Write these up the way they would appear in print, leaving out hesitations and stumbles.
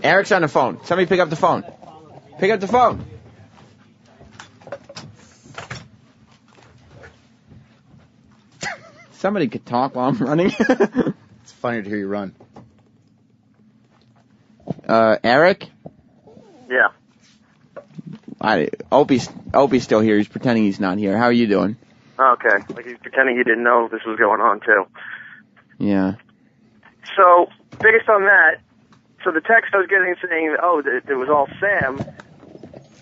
Eric's on the phone. Somebody pick up the phone. Pick up the phone. Somebody could talk while I'm running. It's funny to hear you run. Eric? Yeah. Opie's still here. He's pretending he's not here. How are you doing? Okay. Like he's pretending he didn't know this was going on, too. Yeah. So, based on that, so the text I was getting saying, it was all Sam.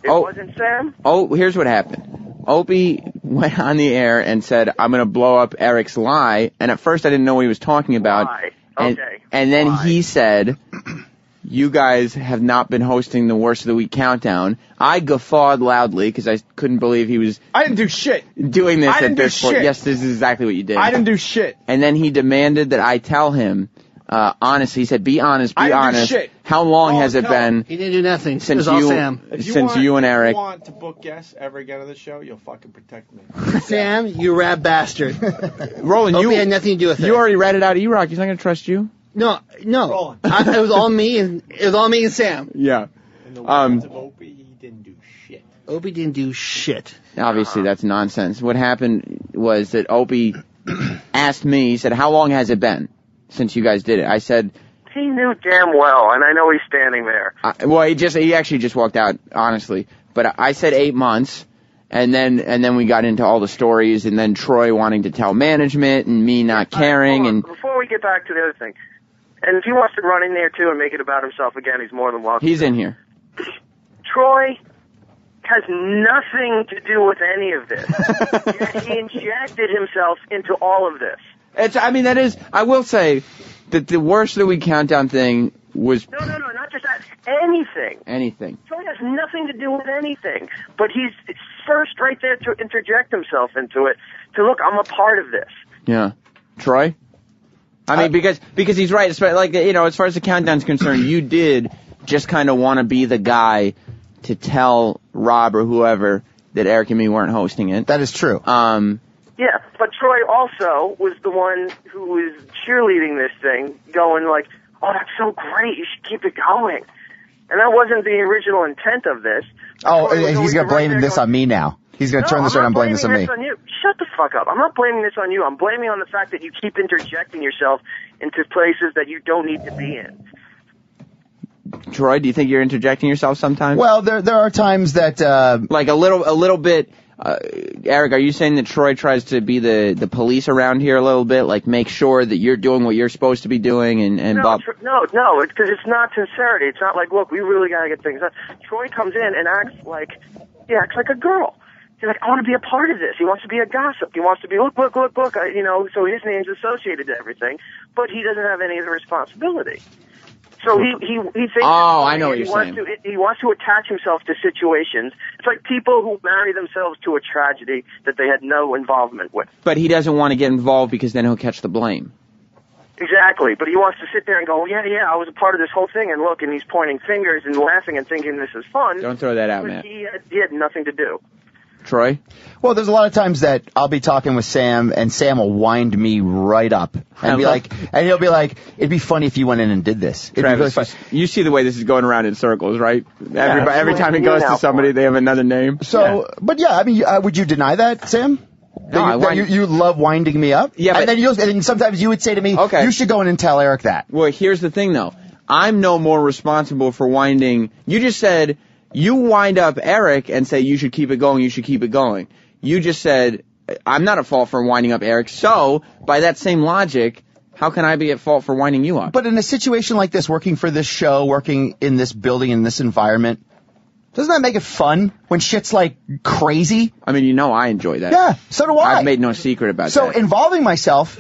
It wasn't Sam? Oh, here's what happened. Opie went on the air and said, I'm going to blow up Eric's lie. And at first I didn't know what he was talking about. Lie. Okay. And then he said, you guys have not been hosting the Worst of the Week countdown. I guffawed loudly because I couldn't believe he was... I didn't do shit. ...doing this at this point. Shit. Yes, this is exactly what you did. I didn't do shit. And then he demanded that I tell him, honestly, he said, be honest, be honest. Do shit. How long has it been? He didn't do nothing. Since it was all Sam. Since you and Eric... If you want to book guests ever again on the show, you'll fucking protect me. Sam, you rat bastard. Roland, you had nothing to do with it. You already read it out of Erock. He's not going to trust you. No. It was all me and Sam. Yeah. In the words of Opie, he didn't do shit. Opie didn't do shit. Obviously, that's nonsense. What happened was that Opie asked me, he said, how long has it been since you guys did it? I said... He knew damn well, and I know he's standing there. He actually just walked out, honestly. But I said 8 months, and then we got into all the stories, and then Troy wanting to tell management, and me not caring, and... Before we get back to the other thing, and if he wants to run in there, too, and make it about himself again, he's more than welcome. He's in here. Troy has nothing to do with any of this. Yet he injected himself into all of this. I will say that the Worst of the Week countdown thing was... No, not just that. Anything. Anything. Troy has nothing to do with anything. But he's first right there to interject himself into it, to look, I'm a part of this. Yeah. Troy? I mean, because he's right. Like, as far as the countdown's concerned, you did just kind of want to be the guy to tell Rob or whoever that Eric and me weren't hosting it. That is true. Yeah, but Troy also was the one who was cheerleading this thing, going like, oh, that's so great, you should keep it going. And that wasn't the original intent of this. Oh, and he's going to blame this on me now. He's going to turn this around and blame this on me. Shut the fuck up. I'm not blaming this on you. I'm blaming on the fact that you keep interjecting yourself into places that you don't need to be in. Troy, do you think you're interjecting yourself sometimes? Well, there are times that... like a little bit... Eric, are you saying that Troy tries to be the police around here a little bit, like make sure that you're doing what you're supposed to be doing and No, because it's not sincerity. It's not like, look, we really got to get things done. Troy comes in and acts like a girl. He's like, I want to be a part of this. He wants to be a gossip. He wants to be, look, so his name's associated to everything, but he doesn't have any of the responsibility. So he thinks... Oh, I know what you're saying. He wants to attach himself to situations. It's like people who marry themselves to a tragedy that they had no involvement with. But he doesn't want to get involved because then he'll catch the blame. Exactly, but he wants to sit there and go, yeah, I was a part of this whole thing, and look, and he's pointing fingers and laughing and thinking this is fun. Don't throw that out, Matt. He had nothing to do. Troy? Well, there's a lot of times that I'll be talking with Sam, and Sam will wind me right up and he'll be like, it'd be funny if you went in and did this. It'd Travis, be really fun. You see the way this is going around in circles, right? Every time it goes to somebody, they have another name. So, but yeah, I mean, would you deny that, Sam? You love winding me up? Yeah, and then sometimes you would say to me, okay, you should go in and tell Eric that. Well, here's the thing, though. I'm no more responsible for winding. You just said you wind up Eric and say you should keep it going, you should keep it going. You just said, I'm not at fault for winding up Eric, so by that same logic, how can I be at fault for winding you up? But in a situation like this, working for this show, working in this building, in this environment, doesn't that make it fun when shit's like crazy? I mean, I enjoy that. Yeah, so do I. I've made no secret about that. So involving myself,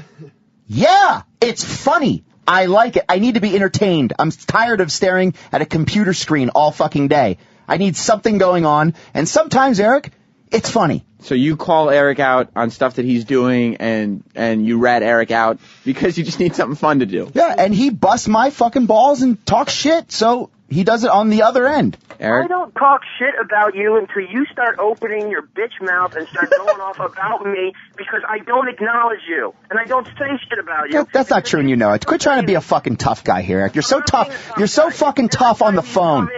yeah, it's funny. I like it. I need to be entertained. I'm tired of staring at a computer screen all fucking day. I need something going on, and sometimes, Eric, it's funny. So you call Eric out on stuff that he's doing, and you rat Eric out because you just need something fun to do. Yeah, and he busts my fucking balls and talks shit, so He does it on the other end. I Eric? don't talk shit about you until you start opening your bitch mouth and start going off about me because I don't acknowledge you. And I don't say shit about you. That's not true and you know it. Quit trying to be a fucking tough guy here, Eric. You're so tough. You're so fucking tough on the phone.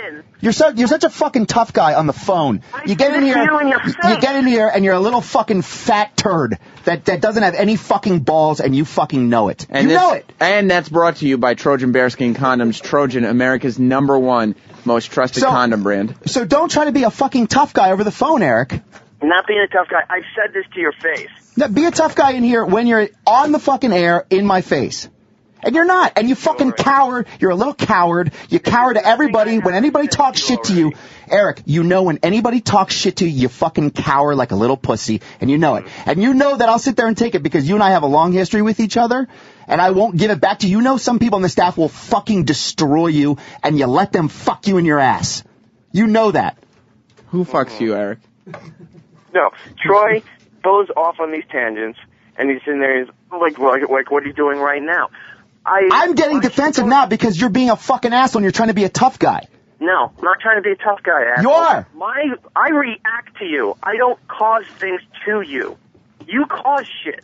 You're such a fucking tough guy on the phone. You get in here and you're a little fucking fat turd that doesn't have any fucking balls and you fucking know it. And know it. And that's brought to you by Trojan Bearskin Condoms. Trojan, America's #1 most trusted condom brand. So don't try to be a fucking tough guy over the phone, Eric. I'm not being a tough guy. I've said this to your face. Now, be a tough guy in here when you're on the fucking air in my face. And you're not. And you fucking coward. You're a little coward. You cower to everybody. When anybody talks shit to you, Eric, you know when anybody talks shit to you, you fucking cower like a little pussy. And you know it. And you know that I'll sit there and take it because you and I have a long history with each other. And I won't give it back to you. You know some people on the staff will fucking destroy you and you let them fuck you in your ass. You know that. Who fucks you, Eric? No, Troy goes off on these tangents, and he's in there, he's like what are you doing right now? I'm getting defensive now because you're being a fucking asshole and you're trying to be a tough guy. No, I'm not trying to be a tough guy, asshole. You are. I react to you. I don't cause things to you. You cause shit.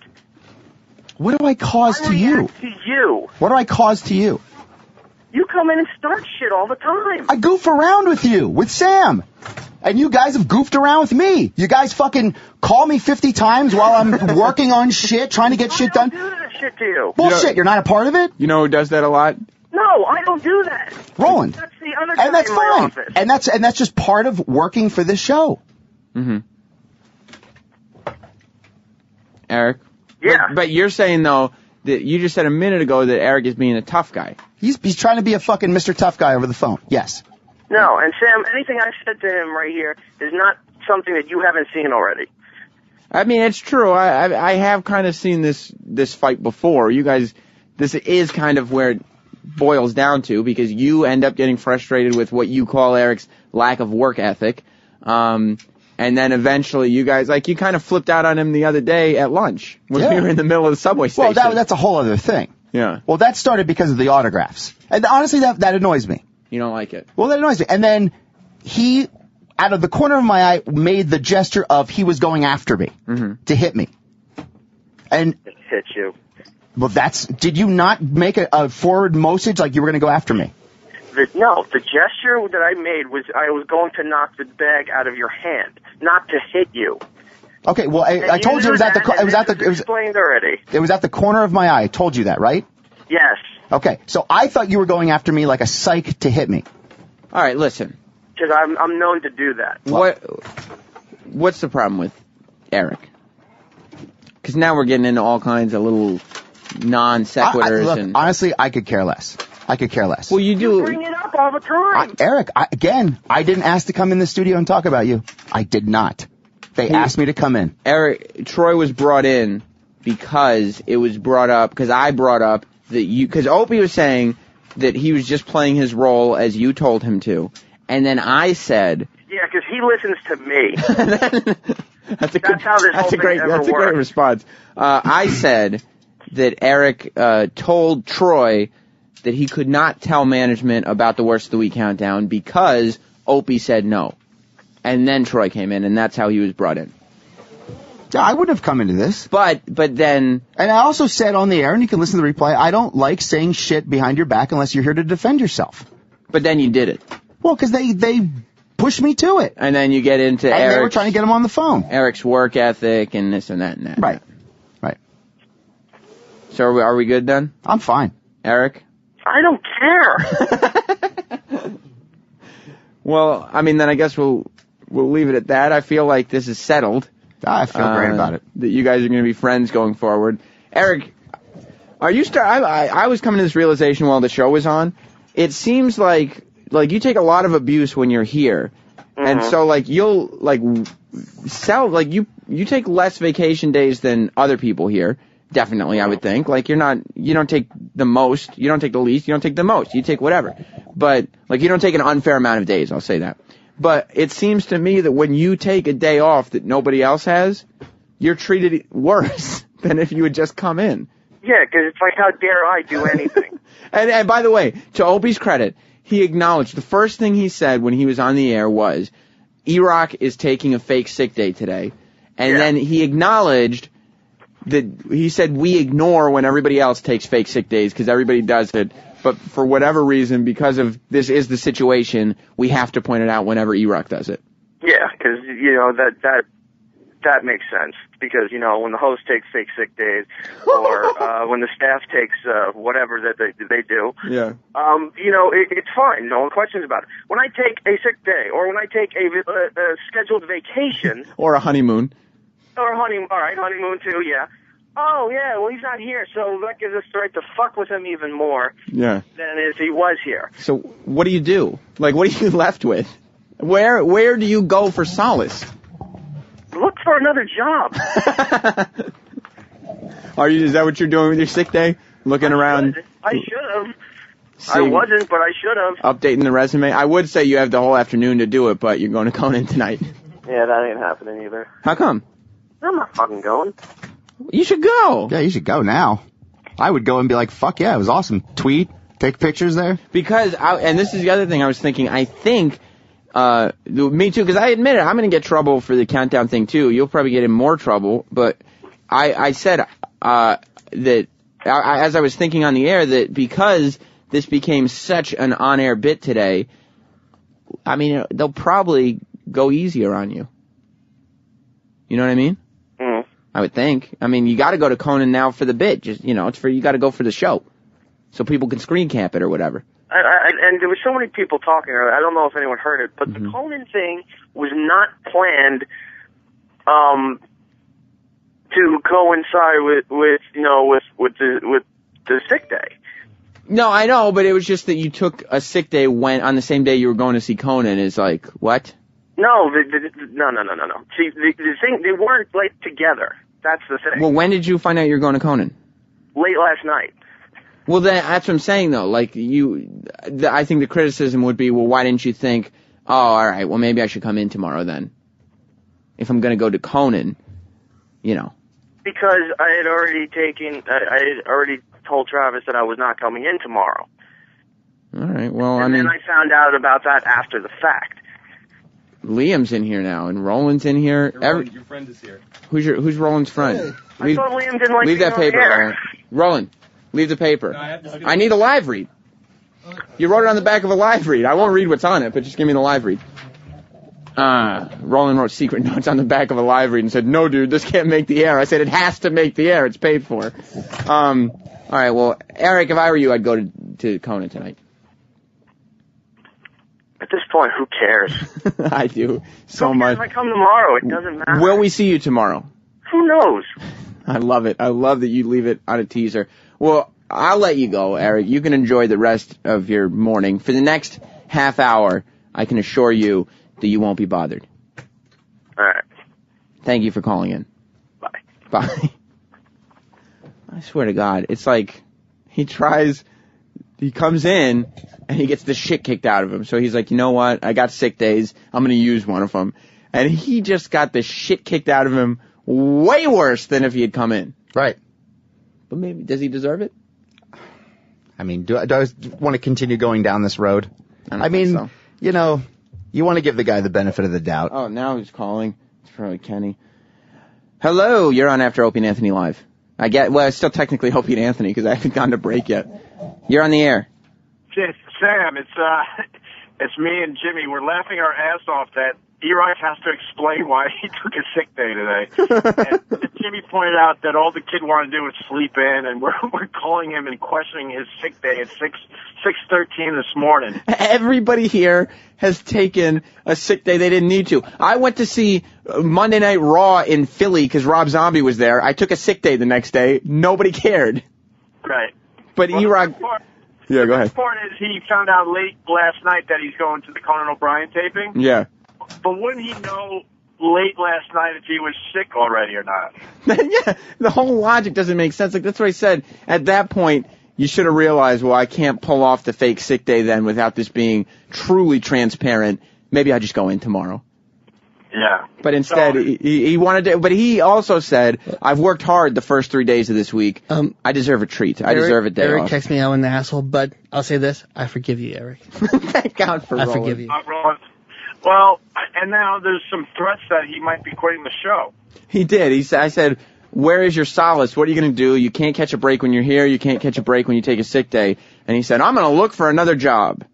What do I cause to you? react to you. What do I cause to you? You come in and start shit all the time. I goof around with you, with Sam. And you guys have goofed around with me. You guys fucking call me 50 times while I'm working on shit, trying to get shit done. I don't do that shit to you. Bullshit, you're not a part of it? You know who does that a lot? No, I don't do that. Roland. That's the other guy And that's in my fine. office. And that's just part of working for this show. Mm-hmm. Eric? Yeah. But you're saying, though, that you just said a minute ago that Eric is being a tough guy. He's trying to be a fucking Mr. Tough Guy over the phone. Yes. No, and Sam, anything I said to him right here is not something that you haven't seen already. I mean, it's true. I have kind of seen this fight before. You guys, this is kind of where it boils down to because you end up getting frustrated with what you call Eric's lack of work ethic. And then eventually you guys, like, you kind of flipped out on him the other day at lunch when we were in the middle of the subway station. Well, that's a whole other thing. Yeah. Well, that started because of the autographs. And honestly, that annoys me. You don't like it. Well, that annoys me. And then he, out of the corner of my eye, made the gesture of he was going after me to hit me. And It hit you. well, did you not make a forward motion like you were going to go after me? No, the gesture that I made was I was going to knock the bag out of your hand, not to hit you. Okay, well, I told you it was at explained already. It was at the corner of my eye. I told you that, right? Yes. Okay, so I thought you were going after me like a psych to hit me. All right, listen. Because I'm known to do that. What's the problem with Eric? Because now we're getting into all kinds of little non sequiturs. Look, honestly, I could care less. Well, you do. You bring it up all the time. Eric, I didn't ask to come in the studio and talk about you. I did not. They asked me to come in. Troy was brought in because it was brought up, because I brought up that because Opie was saying that he was just playing his role as you told him to. And then I said... Yeah, because he listens to me. That's how this whole thing great response. I said that Eric told Troy that he could not tell management about the Worst of the Week countdown because Opie said no. And then Troy came in, and that's how he was brought in. Yeah, I wouldn't have come into this. But then... And I also said on the air, and you can listen to the replay, I don't like saying shit behind your back unless you're here to defend yourself. But then you did it. Well, because they pushed me to it. And then you get into and Eric's... they were trying to get him on the phone. Eric's work ethic and this and that and that. Right. So are we good then? I'm fine. Eric? I don't care. Well, I mean, then I guess we'll leave it at that. I feel like this is settled. I feel great about it. That you guys are going to be friends going forward. Eric, are you I was coming to this realization while the show was on. It seems like you take a lot of abuse when you're here. And so you'll you take less vacation days than other people here. Definitely, I would think. You don't take the most, you don't take the least, you don't take the most, you take whatever. But, you don't take an unfair amount of days, I'll say that. But it seems to me that when you take a day off that nobody else has, you're treated worse than if you had just come in. Yeah, because it's like, how dare I do anything? And by the way, to Opie's credit, he acknowledged, the first thing he said when he was on the air was, Erock is taking a fake sick day today. And then he acknowledged that he said we ignore when everybody else takes fake sick days because everybody does it. But for whatever reason, because of this is the situation, we have to point it out whenever Erock does it. Yeah, because, that makes sense. Because, when the host takes fake sick days or when the staff takes whatever that they do, yeah. It's fine. No one questions about it. When I take a sick day or when I take a scheduled vacation. Or a honeymoon. Or a honeymoon. All right, honeymoon too, yeah. Oh, yeah, well, he's not here, so that gives us the right to fuck with him even more than if he was here. So what do you do? Like, what are you left with? Where do you go for solace? Look for another job. Is that what you're doing with your sick day? Looking around? I should have. I wasn't, but I should have. Updating the resume? I would say you have the whole afternoon to do it, but you're going to Conan tonight. Yeah, that ain't happening either. How come? I'm not fucking going. You should go. Yeah, you should go now. I would go and be like, fuck yeah, it was awesome. Tweet, take pictures there. Because, and this is the other thing I was thinking, I think, me too, because I admit it, I'm going to get trouble for the countdown thing too. You'll probably get in more trouble, but I said that, as I was thinking on the air, that because this became such an on-air bit today, I mean, they'll probably go easier on you. You know what I mean? Mm. I would think. I mean, you got to go to Conan now for the bit. Just, you got to go for the show, so people can screen camp it or whatever. And there were so many people talking earlier. I don't know if anyone heard it, but the Conan thing was not planned to coincide with the sick day. No, I know, but it was just that you took a sick day on the same day you were going to see Conan. Is like what? No, no. See, the thing, they weren't together. That's the thing. Well, when did you find out you were going to Conan? Late last night. Well, that's what I'm saying, though. Like, I think the criticism would be, well, why didn't you think, oh, all right, well, maybe I should come in tomorrow then. If I'm going to go to Conan, Because I had already told Travis that I was not coming in tomorrow. All right, well, and then I found out about that after the fact. Liam's in here now, and Roland's in here. Your friend is here. Who's Roland's friend? I thought Liam didn't like leave that paper, Roland. Roland, leave the paper. No, I need a live read. You wrote it on the back of a live read. I won't read what's on it, but just give me the live read. Roland wrote secret notes on the back of a live read and said, no, dude, this can't make the air. I said, it has to make the air. It's paid for. All right, well, Eric, if I were you, I'd go to Conan tonight. At this point, who cares? I do so much. If I come tomorrow, it doesn't matter. Will we see you tomorrow? Who knows? I love it. I love that you leave it on a teaser. Well, I'll let you go, Eric. You can enjoy the rest of your morning. For the next half hour, I can assure you that you won't be bothered. All right. Thank you for calling in. Bye. Bye. I swear to God, it's like he comes in and he gets the shit kicked out of him. So he's like, you know what? I got sick days. I'm going to use one of them. And he just got the shit kicked out of him way worse than if he had come in. Right. But maybe, does he deserve it? I mean, do I want to continue going down this road? I mean, so. You want to give the guy the benefit of the doubt. Oh, now he's calling. It's probably Kenny. Hello, you're on After Opie and Anthony Live. It's still technically Opie and Anthony because I haven't gone to break yet. You're on the air. Sam, it's me and Jimmy. We're laughing our ass off that Erock has to explain why he took a sick day today. And Jimmy pointed out that all the kid wanted to do was sleep in, and we're calling him and questioning his sick day at 6:13 this morning. Everybody here has taken a sick day they didn't need to. I went to see Monday Night Raw in Philly because Rob Zombie was there. I took a sick day the next day. Nobody cared. Right. But Erock... Yeah, go ahead. The part is he found out late last night that he's going to the Conan O'Brien taping. Yeah. But wouldn't he know late last night if he was sick already or not? Yeah, the whole logic doesn't make sense. Like, that's what I said. At that point, you should have realized, well, I can't pull off the fake sick day then without this being truly transparent. Maybe I just go in tomorrow. Yeah. But instead, he wanted to. But he also said, "I've worked hard the first 3 days of this week. I deserve a treat. I deserve a day Eric off." texts me I'm an asshole, but I'll say this: I forgive you, Eric. Thank God for I Roland. forgive you. Well, and now there's some threats that he might be quitting the show. He did. I said, "Where is your solace? What are you going to do? You can't catch a break when you're here. You can't catch a break when you take a sick day." And he said, "I'm going to look for another job."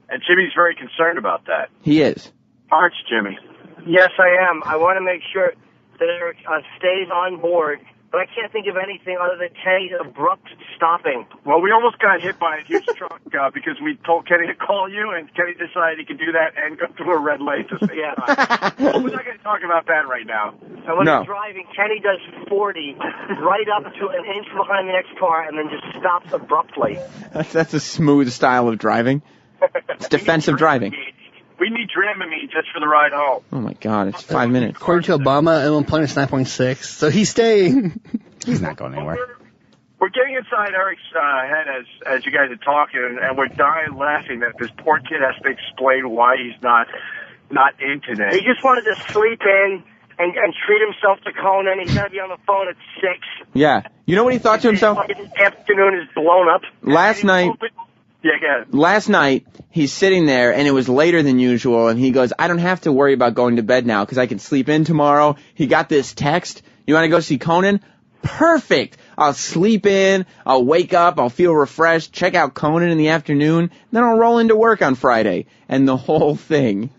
And Jimmy's very concerned about that. He is. Aren't you, Jimmy? Yes, I am. I want to make sure that Eric stays on board, but I can't think of anything other than Kenny's abrupt stopping. Well, we almost got hit by a huge truck because we told Kenny to call you, and Kenny decided he could do that and go through a red light to say yeah. We're not going to talk about that right now. And when he's driving, Kenny does 40 right up to an inch behind the next car and then just stops abruptly. That's a smooth style of driving. It's defensive driving. We need Dramamine just for the ride home. Oh, my God. It's 5 minutes. According to Obama, at one point it's 9.6, so he's staying. He's not going anywhere. We're getting inside Eric's head as you guys are talking, and we're dying laughing that this poor kid has to explain why he's not in today. He just wanted to sleep in and treat himself to Conan. He's got to be on the phone at 6. Yeah. You know what he thought to himself? His afternoon is blown up. Last night, he's sitting there, and it was later than usual, and he goes, "I don't have to worry about going to bed now because I can sleep in tomorrow." He got this text, "You want to go see Conan?" Perfect. I'll sleep in, I'll wake up, I'll feel refreshed, check out Conan in the afternoon, then I'll roll into work on Friday. And the whole thing.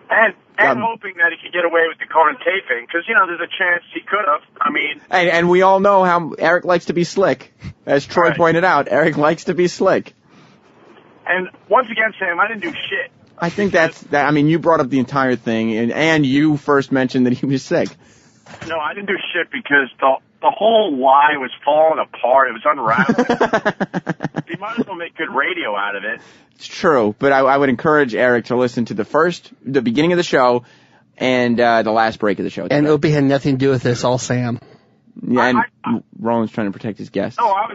And hoping that he could get away with the Conan taping, because, there's a chance he could have. I mean... And we all know how Eric likes to be slick. As Troy pointed out, Eric likes to be slick. And once again, Sam, I didn't do shit. I think I mean, you brought up the entire thing, and you first mentioned that he was sick. No, I didn't do shit because the whole lie was falling apart. It was unraveling. You might as well make good radio out of it. It's true, but I would encourage Eric to listen to the beginning of the show and the last break of the show. And Opie had nothing to do with this, all Sam. Yeah, and Roland's trying to protect his guests. No, I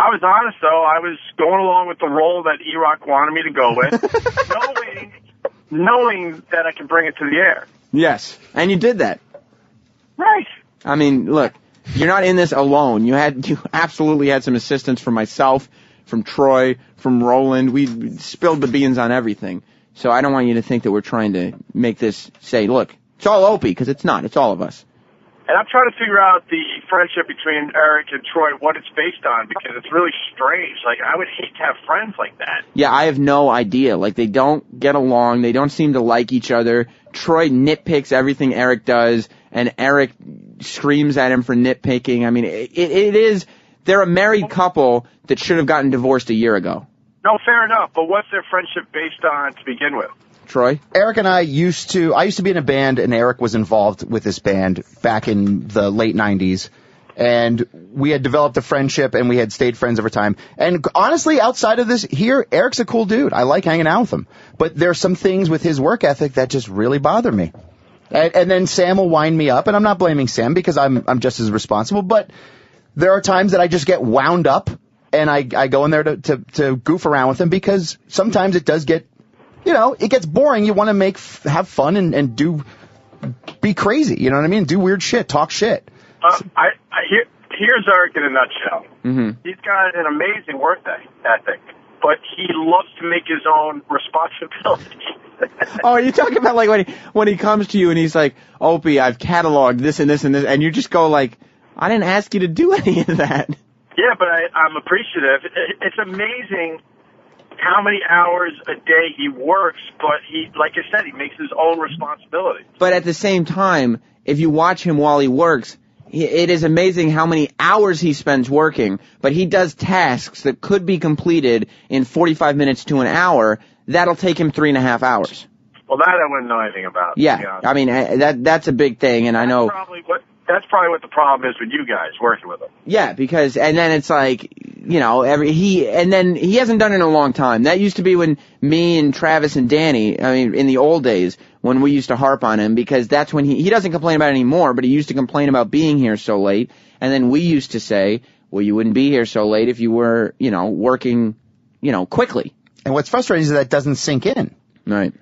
was honest, though. I was going along with the role that Erock wanted me to go with, knowing that I can bring it to the air. Yes, and you did that. Right. I mean, look, you're not in this alone. You absolutely had some assistance from myself, from Troy, from Roland. We spilled the beans on everything. So I don't want you to think that we're trying to make this say, look, it's all Opie, because it's not. It's all of us. And I'm trying to figure out the friendship between Eric and Troy, what it's based on, because it's really strange. Like, I would hate to have friends like that. Yeah, I have no idea. Like, they don't get along. They don't seem to like each other. Troy nitpicks everything Eric does, and Eric screams at him for nitpicking. I mean, they're a married couple that should have gotten divorced a year ago. No, fair enough. But what's their friendship based on to begin with? Troy? Eric and I used to be in a band, and Eric was involved with this band back in the late 90s. And we had developed a friendship, and we had stayed friends over time. And honestly, outside of this here, Eric's a cool dude. I like hanging out with him. But there's some things with his work ethic that just really bother me. And then Sam will wind me up, and I'm not blaming Sam because I'm just as responsible. But there are times that I just get wound up, and I go in there to goof around with him because sometimes it does get, it gets boring. You want to have fun and be crazy. You know what I mean? Do weird shit, talk shit. Here's Eric in a nutshell. Mm-hmm. He's got an amazing work ethic, but he loves to make his own responsibilities. Oh, are you talking about like when he comes to you and he's like, Opie, I've cataloged this and this and this, and you just go like, I didn't ask you to do any of that. Yeah, but I'm appreciative. It's amazing how many hours a day he works, but like I said, he makes his own responsibilities. But at the same time, if you watch him while he works, it is amazing how many hours he spends working, but he does tasks that could be completed in 45 minutes to an hour. That'll take him 3.5 hours. Well, that I wouldn't know anything about. Yeah, I mean, that's a big thing, and I know... That's probably what the problem is with you guys working with him. Yeah, because, and then it's like, he hasn't done it in a long time. That used to be when me and Travis and Danny, I mean, in the old days, when we used to harp on him, because that's when he doesn't complain about it anymore, but he used to complain about being here so late, and then we used to say, well, you wouldn't be here so late if you were, working, quickly. And what's frustrating is that doesn't sink in. Right.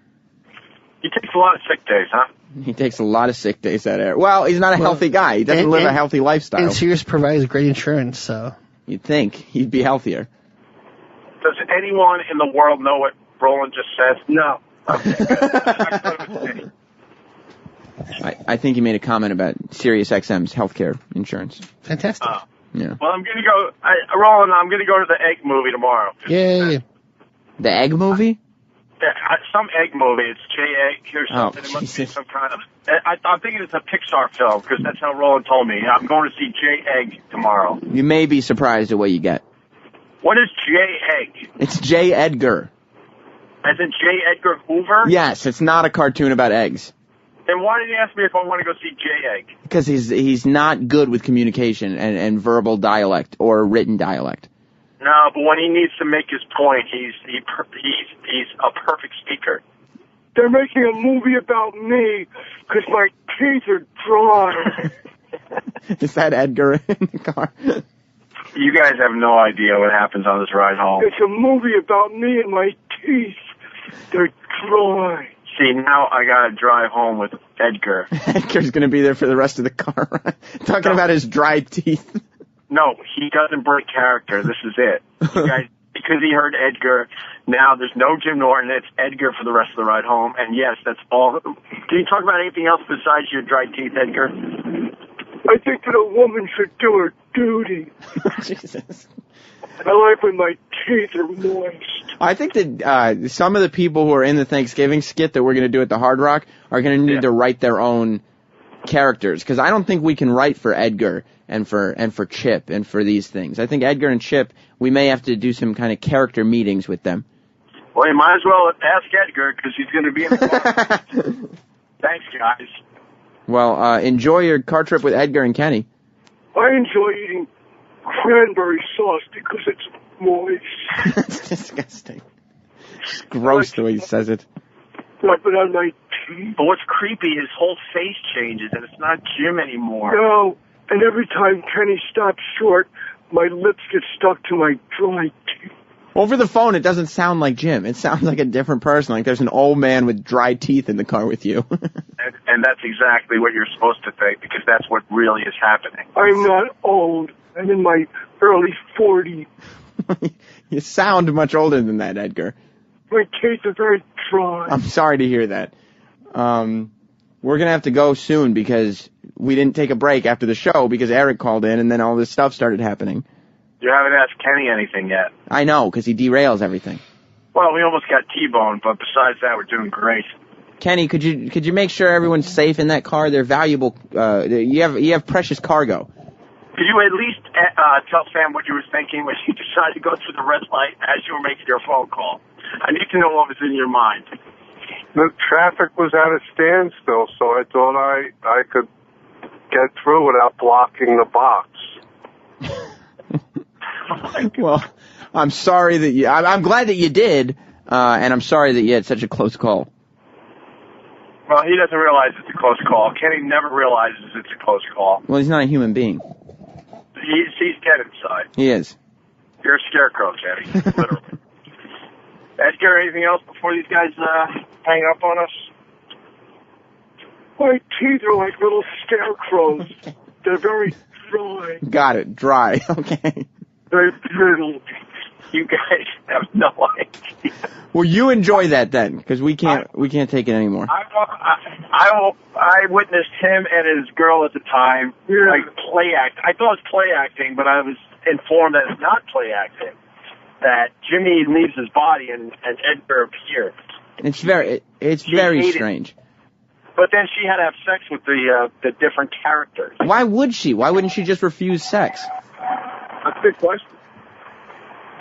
He takes a lot of sick days, huh? He takes a lot of sick days, that Eric. Well, he's not a healthy guy. He doesn't live a healthy lifestyle. And Sirius provides great insurance, so. You'd think he'd be healthier. Does anyone in the world know what Roland just said? No. I think he made a comment about Sirius XM's healthcare insurance. Fantastic. Yeah. Well, I'm going to go, Roland, I'm going to go to the Egg movie tomorrow. Yay. The Egg movie? Yeah, some egg movie. It's J-Egg or something. It must be Jesus. some kind of... I'm thinking it's a Pixar film, because that's how Roland told me. I'm going to see J-Egg tomorrow. You may be surprised at what you get. What is J-Egg? It's J. Edgar. As in J. Edgar Hoover? Yes, it's not a cartoon about eggs. Then why did he ask me if I want to go see J-Egg? Because he's not good with communication and verbal dialect or written dialect. No, but when he needs to make his point, he's a perfect speaker. They're making a movie about me because my teeth are dry. Is that Edgar in the car? You guys have no idea what happens on this ride home. It's a movie about me and my teeth. They're dry. See, now I gotta drive home with Edgar. Edgar's gonna be there for the rest of the car ride, talking about his dry teeth. No, he doesn't break character. This is it. You guys, because he heard Edgar, now there's no Jim Norton. It's Edgar for the rest of the ride home. And yes, that's all. Can you talk about anything else besides your dry teeth, Edgar? I think that a woman should do her duty. Jesus. I like when my teeth are moist. I think that some of the people who are in the Thanksgiving skit that we're going to do at the Hard Rock are going to need to write their own characters, because I don't think we can write for Edgar and for Chip and for these things. I think Edgar and Chip, we may have to do some kind of character meetings with them. Well, you might as well ask Edgar, because he's going to be in the car. Thanks, guys. Well, enjoy your car trip with Edgar and Kenny. I enjoy eating cranberry sauce because it's moist. It's disgusting. It's gross the way he says it. Like it on my teeth. But what's creepy, his whole face changes, and it's not Jim anymore. No, and every time Kenny stops short, my lips get stuck to my dry teeth. Over the phone, it doesn't sound like Jim. It sounds like a different person, like there's an old man with dry teeth in the car with you. and that's exactly what you're supposed to think, because that's what really is happening. I'm not old. I'm in my early 40s. You sound much older than that, Edgar. My teeth are very dry. I'm sorry to hear that. We're going to have to go soon because we didn't take a break after the show because Eric called in and then all this stuff started happening. You haven't asked Kenny anything yet. I know, because he derails everything. Well, we almost got T-boned, but besides that, we're doing great. Kenny, could you make sure everyone's safe in that car? They're valuable. You have precious cargo. Could you at least tell Sam what you were thinking when you decided to go through the red light as you were making your phone call? I need to know what was in your mind. The traffic was at a standstill, so I thought I could get through without blocking the box. Well, I'm sorry that I'm glad that you did, and I'm sorry that you had such a close call. Well, he doesn't realize it's a close call. Kenny never realizes it's a close call. Well, he's not a human being. He's dead inside. He is. You're a scarecrow, Kenny. Literally. Edgar, anything else before these guys hang up on us? My teeth are like little scarecrows. They're very dry. Got it. Dry. Okay. They're brittle. You guys have no idea. Well, you enjoy that then, because we can't take it anymore. I witnessed him and his girl at the time like play act. I thought it was play acting, but I was informed that it's not play acting. That Jimmy leaves his body and Edgar appears. It's very strange. But then she had to have sex with the different characters. Why would she? Why wouldn't she just refuse sex? That's a big question.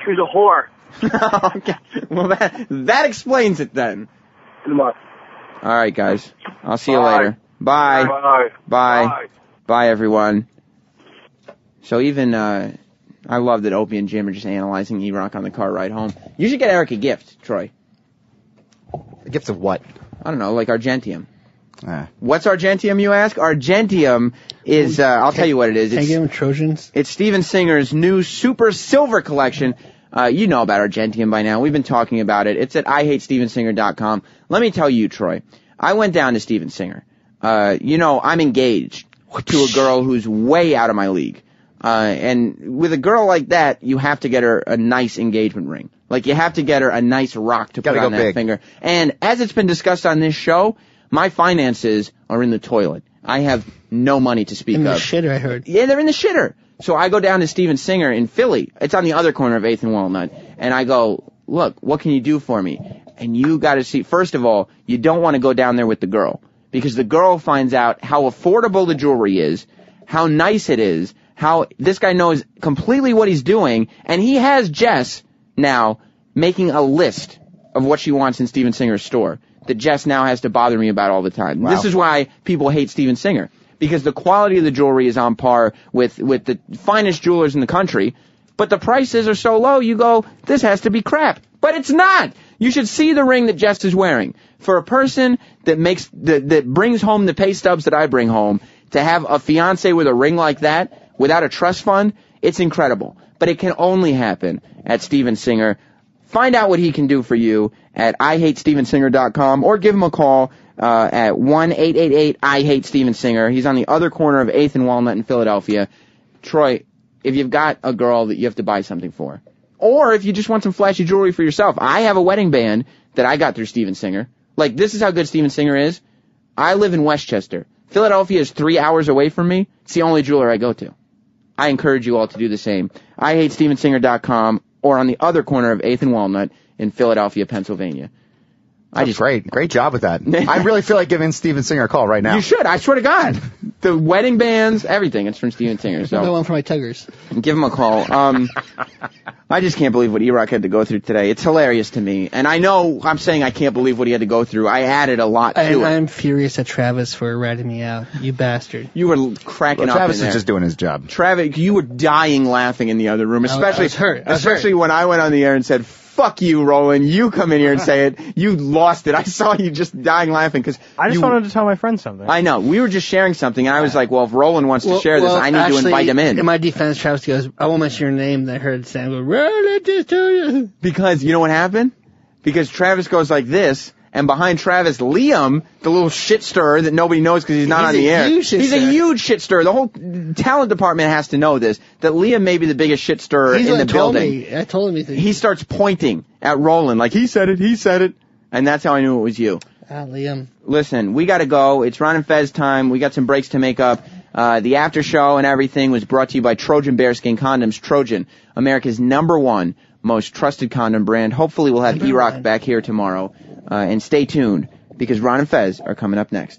She was a whore. Okay. Well, that explains it then. Come on. All right, guys. I'll see you later. Bye. Bye. Bye. Bye, everyone. So even I love that Opie and Jim are just analyzing Erock on the car ride home. You should get Eric a gift, Troy. A gift of what? I don't know, like Argentium. What's Argentium, you ask? Argentium is, I'll tell you what it is. Can I give him Trojans? It's Steven Singer's new Super Silver Collection. You know about Argentium by now. We've been talking about it. It's at IHateStevenSinger.com. Let me tell you, Troy. I went down to Steven Singer. I'm engaged to a girl who's way out of my league. And with a girl like that, you have to get her a nice engagement ring. Like, you have to get her a nice rock to put on that finger. And as it's been discussed on this show, my finances are in the toilet. I have no money to speak of. In the shitter, I heard. Yeah, they're in the shitter. So I go down to Steven Singer in Philly. It's on the other corner of 8th and Walnut. And I go, look, what can you do for me? And you got to see, first of all, you don't want to go down there with the girl. Because the girl finds out how affordable the jewelry is, how nice it is, how this guy knows completely what he's doing, and he has Jess now making a list of what she wants in Steven Singer's store that Jess now has to bother me about all the time. Wow. This is why people hate Steven Singer, because the quality of the jewelry is on par with the finest jewelers in the country, but the prices are so low, you go, this has to be crap. But it's not! You should see the ring that Jess is wearing. For a person that brings home the pay stubs that I bring home, to have a fiance with a ring like that, without a trust fund, it's incredible. But it can only happen at Steven Singer. Find out what he can do for you at IHateStevenSinger.com or give him a call at 1-888-I-HATE-StevenSinger. He's on the other corner of 8th and Walnut in Philadelphia. Troy, if you've got a girl that you have to buy something for, or if you just want some flashy jewelry for yourself, I have a wedding band that I got through Steven Singer. Like, this is how good Steven Singer is. I live in Westchester. Philadelphia is 3 hours away from me. It's the only jeweler I go to. I encourage you all to do the same. IHateStevenSinger.com or on the other corner of 8th and Walnut in Philadelphia, Pennsylvania. Great job with that. I really feel like giving Steven Singer a call right now. You should. I swear to God. The wedding bands, everything. It's from Steven Singer. So I one for my tuggers. Give him a call. I just can't believe what Erock had to go through today. It's hilarious to me. And I know I'm saying I can't believe what he had to go through. I added a lot to it. I'm furious at Travis for ratting me out. You bastard. You were cracking up Travis in there. is just doing his job. Travis, you were dying laughing in the other room, especially I was hurt. especially when I went on the air and said, fuck you, Roland. You come in here and say it. You lost it. I saw you just dying laughing because I just wanted to tell my friend something. I know. We were just sharing something, and I was like, well, if Roland wants to share this, I need to invite him in. In my defense, Travis goes, I won't mention your name. And I heard Sam go, Roland, just tell you. Because you know what happened? Because Travis goes like this, and behind Travis, Liam, the little shit stirrer that nobody knows because he's not on the air. He's a huge shit stirrer. The whole talent department has to know this, that Liam may be the biggest shit stirrer in the building. I told him. He starts pointing at Roland like, he said it. And that's how I knew it was you. Liam. Listen, we got to go. It's Ron and Fez time. We got some breaks to make up. The after show and everything was brought to you by Trojan Bearskin Condoms. Trojan, America's #1 most trusted condom brand. Hopefully we'll have Erock back here tomorrow. And stay tuned, because Ron and Fez are coming up next.